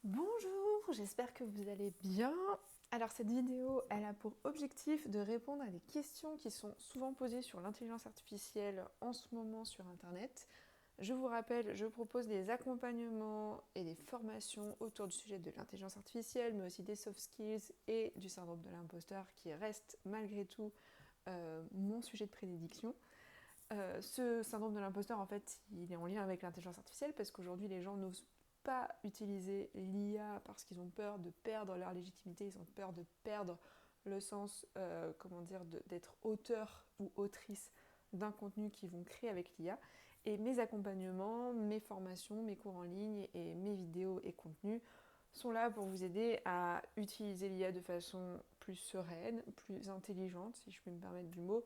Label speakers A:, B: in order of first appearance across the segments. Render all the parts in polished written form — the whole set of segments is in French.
A: Bonjour, j'espère que vous allez bien. Alors cette vidéo, elle a pour objectif de répondre à des questions qui sont souvent posées sur l'intelligence artificielle en ce moment sur Internet. Je vous rappelle, je propose des accompagnements et des formations autour du sujet de l'intelligence artificielle, mais aussi des soft skills et du syndrome de l'imposteur qui reste malgré tout mon sujet de prédilection. Ce syndrome de l'imposteur, en fait, il est en lien avec l'intelligence artificielle parce qu'aujourd'hui, les gens n'osent pas utiliser l'IA parce qu'ils ont peur de perdre leur légitimité, ils ont peur de perdre le sens, d'être auteur ou autrice d'un contenu qu'ils vont créer avec l'IA. Et mes accompagnements, mes formations, mes cours en ligne et mes vidéos et contenus sont là pour vous aider à utiliser l'IA de façon plus sereine, plus intelligente, si je puis me permettre du mot,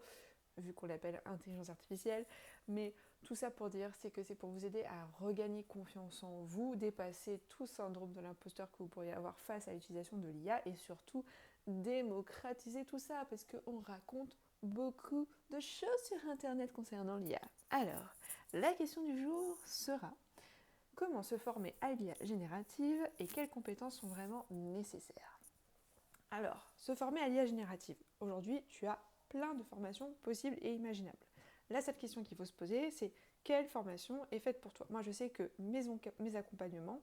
A: vu qu'on l'appelle intelligence artificielle. Mais tout ça pour dire, c'est que c'est pour vous aider à regagner confiance en vous, dépasser tout syndrome de l'imposteur que vous pourriez avoir face à l'utilisation de l'IA et surtout démocratiser tout ça parce qu'on raconte beaucoup de choses sur Internet concernant l'IA. Alors, la question du jour sera: comment se former à l'IA générative et quelles compétences sont vraiment nécessaires? Alors, se former à l'IA générative. Aujourd'hui, tu as plein de formations possibles et imaginables. Là, cette question qu'il faut se poser, c'est: quelle formation est faite pour toi? Moi, je sais que mes accompagnements,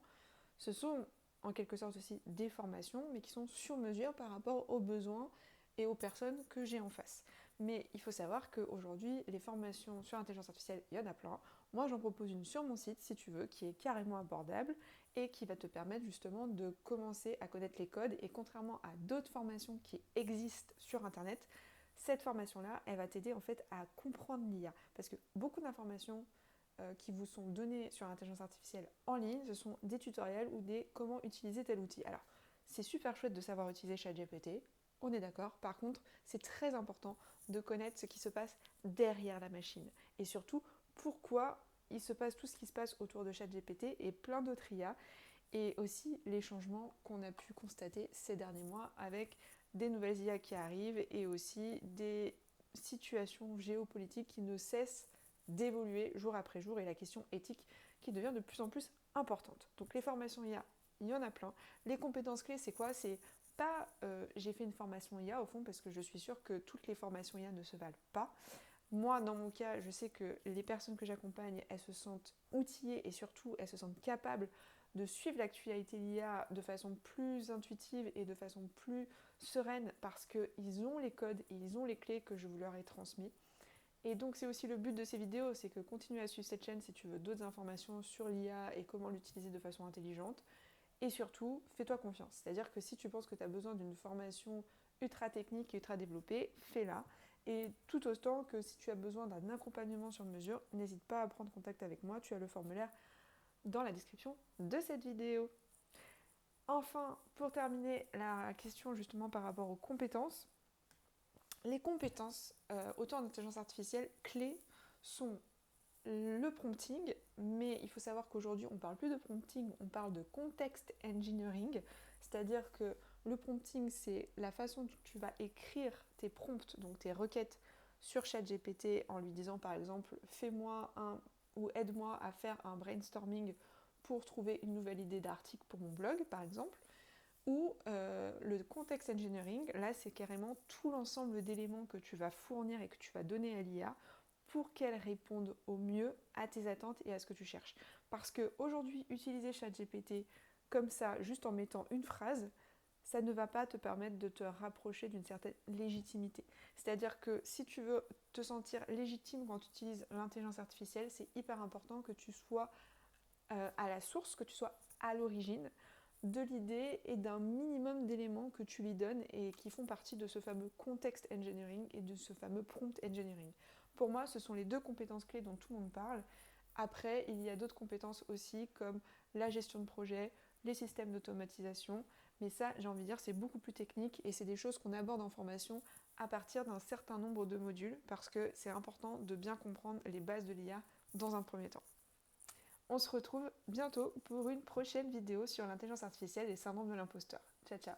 A: ce sont en quelque sorte aussi des formations, mais qui sont sur mesure par rapport aux besoins et aux personnes que j'ai en face. Mais il faut savoir qu'aujourd'hui, les formations sur l'intelligence artificielle, il y en a plein. Moi, j'en propose une sur mon site, si tu veux, qui est carrément abordable et qui va te permettre justement de commencer à connaître les codes. Et contrairement à d'autres formations qui existent sur Internet, cette formation-là, elle va t'aider en fait à comprendre l'IA. Parce que beaucoup d'informations qui vous sont données sur l'intelligence artificielle en ligne, ce sont des tutoriels ou des comment utiliser tel outil. Alors, c'est super chouette de savoir utiliser ChatGPT, on est d'accord. Par contre, c'est très important de connaître ce qui se passe derrière la machine. Et surtout, pourquoi il se passe tout ce qui se passe autour de ChatGPT et plein d'autres IA. Et aussi les changements qu'on a pu constater ces derniers mois avec des nouvelles IA qui arrivent et aussi des situations géopolitiques qui ne cessent d'évoluer jour après jour et la question éthique qui devient de plus en plus importante. Donc les formations IA, il y en a plein. Les compétences clés, c'est quoi? C'est pas j'ai fait une formation IA au fond parce que je suis sûre que toutes les formations IA ne se valent pas. Moi, dans mon cas, je sais que les personnes que j'accompagne, elles se sentent outillées et surtout, elles se sentent capables de suivre l'actualité de l'IA de façon plus intuitive et de façon plus sereine parce qu'ils ont les codes et ils ont les clés que je vous leur ai transmis. Et donc c'est aussi le but de ces vidéos, c'est que continue à suivre cette chaîne si tu veux d'autres informations sur l'IA et comment l'utiliser de façon intelligente. Et surtout, fais-toi confiance. C'est-à-dire que si tu penses que tu as besoin d'une formation ultra technique et ultra développée, fais-la. Et tout autant que si tu as besoin d'un accompagnement sur mesure, n'hésite pas à prendre contact avec moi. Tu as le formulaire dans la description de cette vidéo. Enfin, pour terminer la question justement par rapport aux compétences, les compétences autant en intelligence artificielle clés sont le prompting, mais il faut savoir qu'aujourd'hui on ne parle plus de prompting, on parle de context engineering, c'est-à-dire que le prompting c'est la façon dont tu vas écrire tes prompts, donc tes requêtes sur ChatGPT en lui disant par exemple fais-moi un ou aide-moi à faire un brainstorming pour trouver une nouvelle idée d'article pour mon blog par exemple. Ou le context engineering, là c'est carrément tout l'ensemble d'éléments que tu vas fournir et que tu vas donner à l'IA pour qu'elle réponde au mieux à tes attentes et à ce que tu cherches. Parce qu'aujourd'hui, utiliser ChatGPT comme ça, juste en mettant une phrase, ça ne va pas te permettre de te rapprocher d'une certaine légitimité. C'est-à-dire que si tu veux te sentir légitime quand tu utilises l'intelligence artificielle, c'est hyper important que tu sois à la source, que tu sois à l'origine de l'idée et d'un minimum d'éléments que tu lui donnes et qui font partie de ce fameux context engineering et de ce fameux prompt engineering. Pour moi, ce sont les deux compétences clés dont tout le monde parle. Après, il y a d'autres compétences aussi comme la gestion de projet, les systèmes d'automatisation, mais ça, j'ai envie de dire, c'est beaucoup plus technique et c'est des choses qu'on aborde en formation à partir d'un certain nombre de modules parce que c'est important de bien comprendre les bases de l'IA dans un premier temps. On se retrouve bientôt pour une prochaine vidéo sur l'intelligence artificielle et le syndrome de l'imposteur. Ciao ciao.